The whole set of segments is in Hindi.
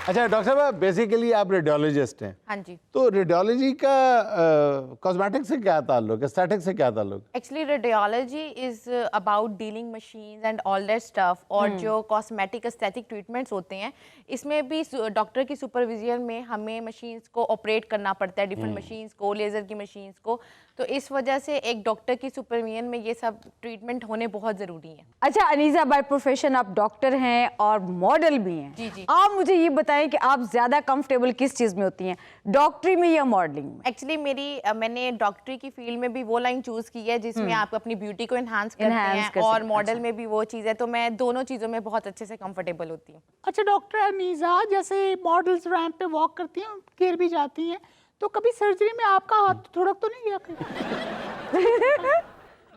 अच्छा डॉक्टर साहब, बेसिकली आप रेडियोलॉजिस्ट हैं। हाँ जी। तो रेडियोलॉजी का कॉस्मेटिक से क्या ताल्लुक, एस्थेटिक से क्या ताल्लुक? Actually radiology is about dealing machines and all that stuff. और जो कॉस्मेटिक एस्थेटिक ट्रीटमेंट्स होते हैं इसमें भी डॉक्टर की सुपरविजन में हमें मशीन्स को ऑपरेट करना पड़ता है, डिफरेंट मशीन्स को, लेज़र की मशीन्स को। तो इस वजह से एक डॉक्टर की सुपरविजन में ये सब ट्रीटमेंट होने बहुत ज़रूरी है। अच्छा अनीसा, बाय प्रोफेशन आप डॉक्टर हैं और मॉडल भी हैं। जी जी। आप मुझे ये बताएं कि आप ज्यादा कंफर्टेबल किस चीज में होती हैं, डॉक्टरी में या मॉडलिंग में? एक्चुअली मैंने डॉक्टरी की फील्ड में भी वो लाइन चूज की है जिसमें आप अपनी ब्यूटी को एनहांस करते हैं और मॉडल में भी वो चीज़ है। तो मैं दोनों चीज़ों में बहुत अच्छे से कंफर्टेबल होती हूँ। अच्छा डॉक्टर अनीसा, जैसे मॉडल्स रैंप पे वॉक करती हैं, गिर भी जाती हैं, तो कभी सर्जरी में आपका हाथ थोड़क तो नहीं गया कहीं?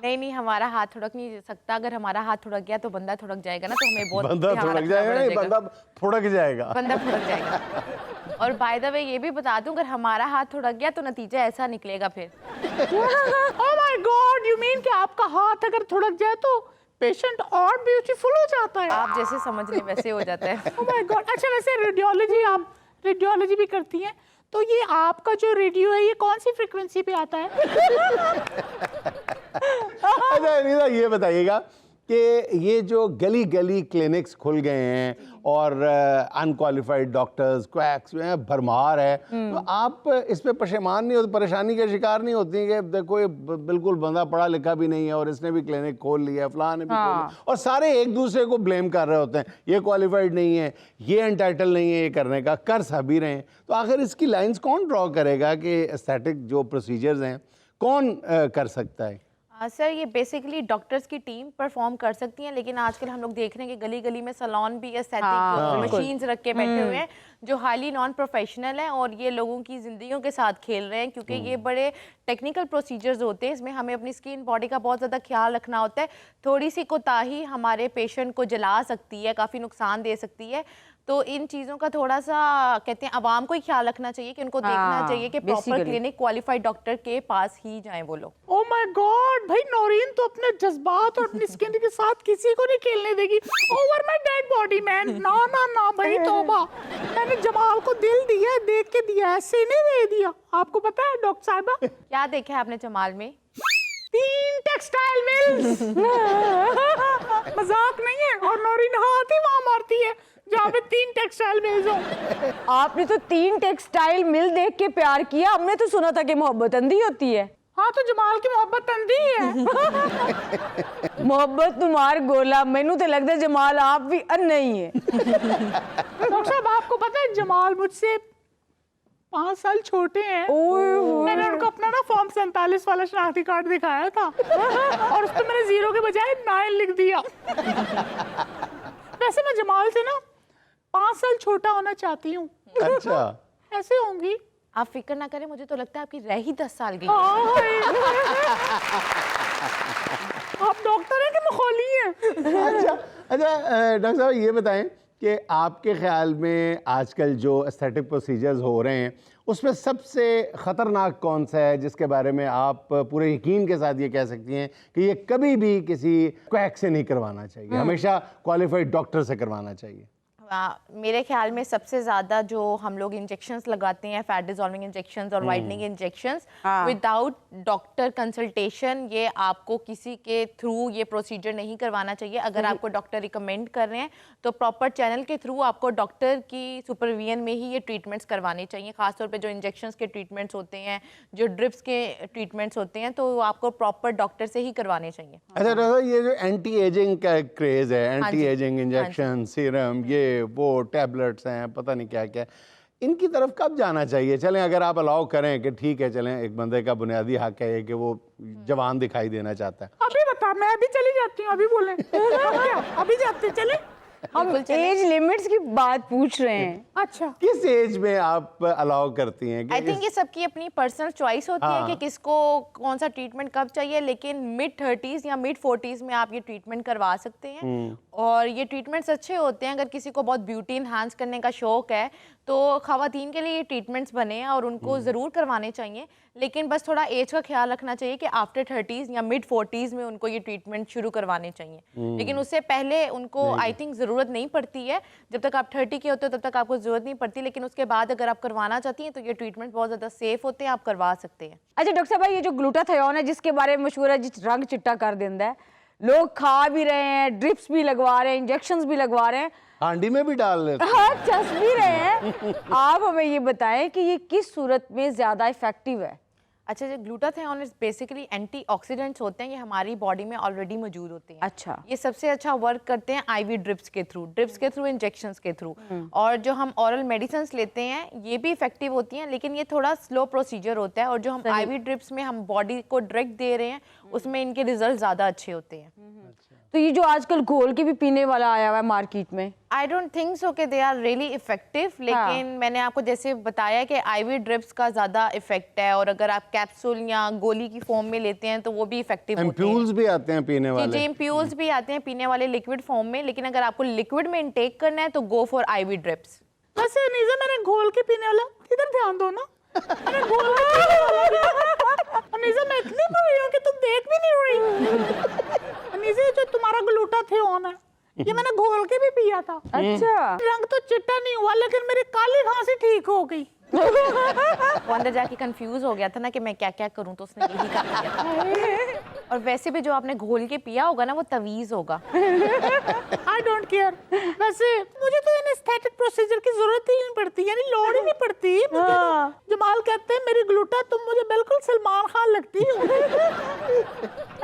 नहीं, हमारा हाथ थोड़क नहीं सकता। अगर हमारा हाथ थोड़क गया तो बंदा थोड़क जाएगा ना, तो हमें बहुत बंदा थोड़क जाएगा नहीं, बंदा थोड़क जाएगा। बंदा थोड़क जाएगा। और बाय द वे ये भी बता दूं, अगर हमारा हाथ थोड़क गया तो नतीजा ऐसा निकलेगा फिर। Oh my God, you mean कि आपका हाथ अगर थोड़क जाए तो पेशेंट और ब्यूटीफुल हो जाता है? आप जैसे समझ लें वैसे हो जाता है। Oh my God. अच्छा वैसे रेडियोलॉजी, आप रेडियोलॉजी भी करती हैं, तो ये आपका जो रेडियो है ये कौन सी फ्रीक्वेंसी पे आता है? अच्छा अनीसा, ये बताइएगा कि ये जो गली गली क्लिनिक्स खुल गए हैं और अनक्वालिफाइड डॉक्टर्स, क्वैक्स जो हैं भरमार है, तो आप इस पे परेशान नहीं होती, परेशानी का शिकार नहीं होती कि देखो ये बिल्कुल बंदा पढ़ा लिखा भी नहीं है और इसने भी क्लिनिक खोल लिया, फलां ने भी खोल लिया, और सारे एक दूसरे को ब्लेम कर रहे होते हैं, ये क्वालिफाइड नहीं है, ये एंटाइटल नहीं है ये करने का, कर सभी रहे हैं। तो आखिर इसकी लाइंस कौन ड्रॉ करेगा कि एस्थेटिक जो प्रोसीजर्स हैं कौन कर सकता है? सर ये बेसिकली डॉक्टर्स की टीम परफॉर्म कर सकती हैं, लेकिन आजकल हम लोग देख रहे हैं कि गली गली में सैलून भी एस्थेटिक मशीन्स रख के बैठे हुए हैं जो हाईली नॉन प्रोफेशनल हैं और ये लोगों की ज़िंदगियों के साथ खेल रहे हैं, क्योंकि ये बड़े टेक्निकल प्रोसीजर्स होते हैं। इसमें हमें अपनी स्किन बॉडी का बहुत ज़्यादा ख्याल रखना होता है। थोड़ी सी कोताही हमारे पेशेंट को जला सकती है, काफ़ी नुकसान दे सकती है। तो इन चीज़ों का थोड़ा सा कहते हैं आवाम को ही ख्याल रखना चाहिए कि उनको देखना चाहिए कि प्रॉपर क्लिनिक क्वालिफाइड डॉक्टर के पास ही जाएं वो लोग। ओह माय गॉड, भाई नौरीन तो अपने जज्बात और अपनी स्किन के साथ किसी को नहीं खेलने देगी। Over my dead body man, ना ना ना भाई तौबा। मैंने जमाल को दिल दिया, देख के दिया है, सीने दे दिया। आपको पता है डॉक्टर साहिबा क्या देखा है आपने जमाल में? 3 टेक्सटाइल मिल्स। मजाक नहीं है। और नौरीन हाथ ही वहां मारती है जहाँ पे 3 टेक्सटाइल मिल्स हो। आपने तो 3 टेक्सटाइल मिल देख के प्यार किया, हमने तो सुना था कि मोहब्बत अंधी होती है। हाँ तो जमाल की मोहब्बत अंधी है। मोहब्बत तुम्हार गोला, मैनू तो लगता है जमाल आप भी अन्ना ही है। डॉक्टर साहब आपको पता है जमाल मुझसे 5 साल छोटे हैं। मैंने उनको अपना ना फॉर्म 47 वाला शनाख्ती कार्ड दिखाया था और उस पर मैंने 0 के बजाय 9 लिख दिया। वैसे मैं जमाल से ना 5 साल छोटा होना चाहती हूँ। अच्छा ऐसे होंगी? आप फिक्र ना करें, मुझे तो लगता है आपकी रह ही 10 साल की। आप डॉक्टर हैं कि मखौली हैं? अच्छा डॉक्टर साहब ये बताएं कि आपके ख्याल में आजकल जो एस्थेटिक प्रोसीजर्स हो रहे हैं उसमें सबसे ख़तरनाक कौन सा है जिसके बारे में आप पूरे यकीन के साथ ये कह सकती हैं कि ये कभी भी किसी क्वैक से नहीं करवाना चाहिए, हमेशा क्वालिफाइड डॉक्टर से करवाना चाहिए? मेरे ख्याल में सबसे ज़्यादा जो हम लोग इंजेक्शंस लगाते हैं, फैट डिसॉल्विंग इंजेक्शंस और whitening injections without doctor consultation, ये आपको किसी के थ्रू ये प्रोसीजर नहीं करवाना चाहिए। अगर आपको डॉक्टर रिकमेंड कर रहे हैं तो प्रॉपर चैनल के थ्रू आपको डॉक्टर की सुपरविजन में ही ये ट्रीटमेंट्स करवाने चाहिए। खासतौर पे जो इंजेक्शंस के ट्रीटमेंट्स होते हैं, जो ड्रिप्स के ट्रीटमेंट्स होते हैं, तो आपको प्रॉपर डॉक्टर से ही करवाने चाहिए। अच्छा डॉक्टर, ये जो एंटी एजिंग का क्रेज़ है, एंटी एजिंग इंजेक्शन, सीरम, ये वो टैबलेट्स हैं, पता नहीं क्या क्या, इनकी तरफ कब जाना चाहिए? चलें अगर आप अलाउ करें कि ठीक है, चलें एक बंदे का बुनियादी हक है कि वो जवान दिखाई देना चाहता है। अभी बता, मैं अभी चली जाती हूँ, अभी बोले। अभी जाते चले। हम एज लिमिट्स की बात पूछ रहे हैं। अच्छा किस एज में आप अलाउ करती हैं? आई थिंक ये सबकी अपनी पर्सनल चॉइस होती है कि किसको कौन सा ट्रीटमेंट कब चाहिए, लेकिन मिड 30s या मिड 40s में आप ये ट्रीटमेंट करवा सकते हैं। और ये ट्रीटमेंट्स अच्छे होते हैं। अगर किसी को बहुत ब्यूटी इन्हांस करने का शौक है तो ख़वातीन के लिए ये ट्रीटमेंट्स बने हैं और उनको ज़रूर करवाने चाहिए, लेकिन बस थोड़ा एज का ख्याल रखना चाहिए कि आफ्टर 30s या मिड 40s में उनको ये ट्रीटमेंट शुरू करवाने चाहिए। लेकिन उससे पहले उनको आई थिंक ज़रूर ज़रूरत नहीं पड़ती है। जब तक आप 30 के होते हो तब तक आपको ज़रूरत नहीं पड़ती, लेकिन उसके बाद अगर आप करवाना चाहती हैं तो ये ट्रीटमेंट बहुत ज़्यादा सेफ होते हैं, आप करवा सकते हैं। अच्छा डॉक्टर साहब, ये जो ग्लूटाथियोन है जिसके बारे में मशहूर है, जिस रंग चिट्टा कर देता है, लोग खा भी रहे हैं, ड्रिप्स भी लगवा रहे हैं, इंजेक्शंस भी लगवा रहे हैं, हांडी में भी डाल लेते हैं। हाँ चस भी रहे हैं। आप हमें ये बताएं कि ये किस सूरत में ज्यादा इफेक्टिव है? अच्छा, जो ग्लूटाथियोन बेसिकली एंटीऑक्सीडेंट्स होते हैं, ये हमारी बॉडी में ऑलरेडी मौजूद होते हैं। अच्छा। ये सबसे अच्छा वर्क करते हैं आईवी ड्रिप्स के थ्रू, इंजेक्शंस के थ्रू। और जो हम ऑरल मेडिसिन लेते हैं ये भी इफेक्टिव होती हैं, लेकिन ये थोड़ा स्लो प्रोसीजर होता है। और जो हम आईवी ड्रिप्स में हम बॉडी को डायरेक्ट दे रहे हैं उसमें इनके रिजल्ट ज़्यादा अच्छे होते हैं। तो ये जो आजकल घोल के भी पीने वाला आया हुआ है मार्केट में, आई डोंट थिंक सो कि दे आर रियली इफेक्टिव, लेकिन मैंने आपको जैसे बताया कि आईवी ड्रिप्स का ज़्यादा इफेक्ट है, और अगर आप कैप्सूल या गोली की फॉर्म में लेते हैं तो वो भी इफेक्टिव होते हैं। एम्प्यूल्स भी आते हैं पीने वाले। जी, एम्प्यूल्स भी आते हैं पीने वाले लिक्विड फॉर्म में, लेकिन अगर आपको लिक्विड में इनटेक करना है तो गो फॉर आईवी ड्रिप्स। वैसे अनीसा, मैंने घोल के पीने वाला, इधर ध्यान दो ना, मैंने घोल के पीने वाला। अनीसा, मैं इतनी बुरी हूँ कि तुम देख भी नहीं रही। अनीसा, जो तुम्हारा ग्लूटाथियोन है ये मैंने घोल के भी पिया था। अच्छा। रंग तो चिट्टा नहीं हुआ, लेकिन मेरी काली खांसी ठीक हो गई। वो अंदर जाके कंफ्यूज हो गया था ना कि मैं क्या क्या करूं, तो उसने यही कर दिया। और वैसे भी जो आपने घोल के पिया होगा ना वो तवीज होगा। I don't care. वैसे मुझे तो एनेस्थेटिक प्रोसीजर की जरूरत ही नहीं पड़ती, यानी लोड ही नहीं पड़ती। जमाल कहते हैं मेरी ग्लूटा तुम मुझे बिल्कुल सलमान खान लगती हो।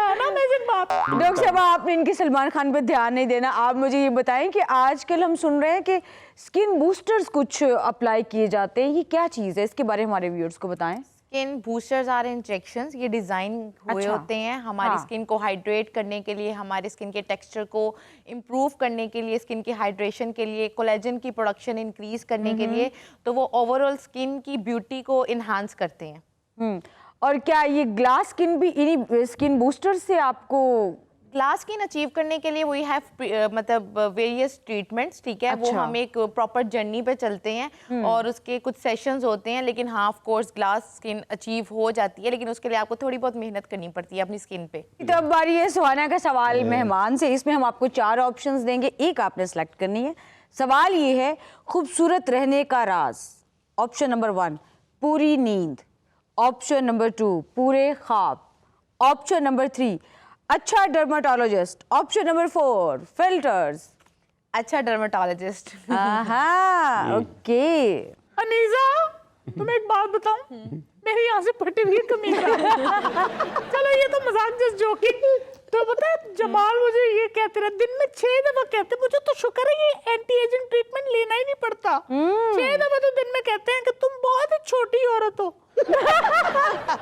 है ना अमेजिंग बात? डॉक्टर साहब, आपने इनके सलमान खान पे ध्यान नहीं देना। आप मुझे ये बताएं कि आजकल हम सुन रहे हैं कि स्किन बूस्टर्स कुछ अप्लाई किए जाते हैं, ये क्या चीज़ है? इसके बारे में हमारे व्यूअर्स को बताएं। स्किन बूस्टर्स आर इंजेक्शंस, ये डिज़ाइन हुए अच्छा। होते हैं हमारी स्किन को हाइड्रेट करने के लिए, हमारे स्किन के टेक्सचर को इम्प्रूव करने के लिए, स्किन की हाइड्रेशन के लिए, कोलेजन की प्रोडक्शन इंक्रीज करने के लिए। तो वो ओवरऑल स्किन की ब्यूटी को इन्हांस करते हैं। और क्या ये ग्लास स्किन भी इन्हीं स्किन बूस्टर से आपको? ग्लास स्किन अचीव करने के लिए वी हैव मतलब वेरियस ट्रीटमेंट्स, ठीक है। वो अच्छा। हम एक प्रॉपर जर्नी पे चलते हैं और उसके कुछ सेशंस होते हैं, लेकिन हाँ of course glass skin achieve हो जाती है, लेकिन उसके लिए आपको थोड़ी बहुत मेहनत करनी पड़ती है अपनी स्किन पे। तो अब बारी है सुहाना का सवाल मेहमान से। इसमें हम आपको 4 ऑप्शंस देंगे, एक आपने सेलेक्ट करनी है। सवाल ये है, खूबसूरत रहने का राज। ऑप्शन नंबर 1 पूरी नींद, ऑप्शन नंबर 2 पूरे ख्वाब, ऑप्शन नंबर 3 अच्छा डर्मेटोलॉजिस्ट, ऑप्शन नंबर 4 फिल्टर्स। अच्छा डर्मेटोलॉजिस्ट। ओके। अनीसा, तुम्हें एक बात बताऊं, मेरी यहाँ से फटी हुई कमी। चलो ये तो मजाक जस्ट जोकिंग। तो पता है जमाल मुझे ये कहते रहे दिन में 6 दफा कहते, मुझे तो शुक्र है ये एंटी एजिंग ट्रीटमेंट लेना ही नहीं पड़ता। 6 दफा तो दिन में कहते हैं कि तुम बहुत ही छोटी औरत हो।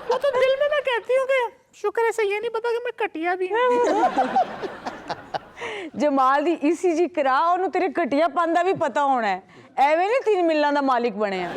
वो तो दिल में मैं कहती हूँ कि शुक्र है, ये नहीं पता कि मैं कटिया भी हूँ। जमाल दी ईसीजी करा, ਉਹਨੂੰ ਤੇਰੇ ਘਟਿਆ ਪੰਦਾ ਵੀ ਪਤਾ ਹੋਣਾ ਹੈ, ਐਵੇਂ ਨਹੀਂ 3 ਮਿਲਾਂ ਦਾ ਮਾਲਿਕ ਬਣਿਆ।